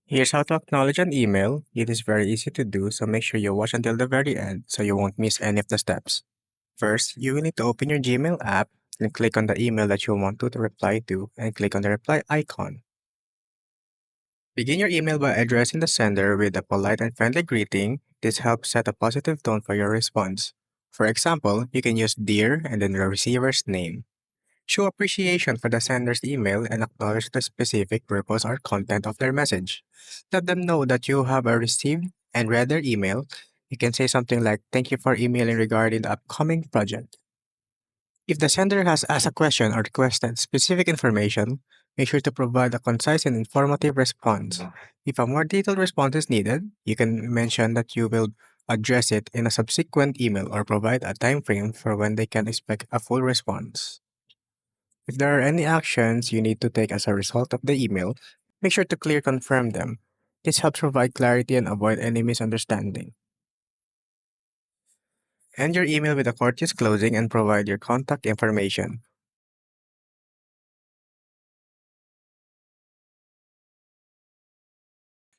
Here's how to acknowledge an email. It is very easy to do, so make sure you watch until the very end so you won't miss any of the steps. First, you will need to open your Gmail app and click on the email that you want to reply to and click on the reply icon. Begin your email by addressing the sender with a polite and friendly greeting. This helps set a positive tone for your response. For example, you can use Dear and then the receiver's name. Show appreciation for the sender's email and acknowledge the specific purpose or content of their message. Let them know that you have received and read their email. You can say something like, "Thank you for emailing regarding the upcoming project." If the sender has asked a question or requested specific information, make sure to provide a concise and informative response. If a more detailed response is needed, you can mention that you will address it in a subsequent email or provide a time frame for when they can expect a full response. If there are any actions you need to take as a result of the email, make sure to clear confirm them. This helps provide clarity and avoid any misunderstanding. End your email with a courteous closing and provide your contact information.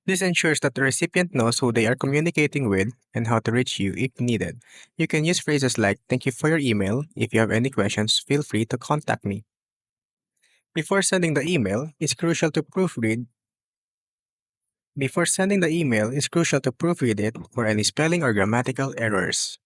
This ensures that the recipient knows who they are communicating with and how to reach you if needed. You can use phrases like, "Thank you for your email. If you have any questions, feel free to contact me." Before sending the email, it's crucial to proofread Before sending the email, it's crucial to proofread it for any spelling or grammatical errors.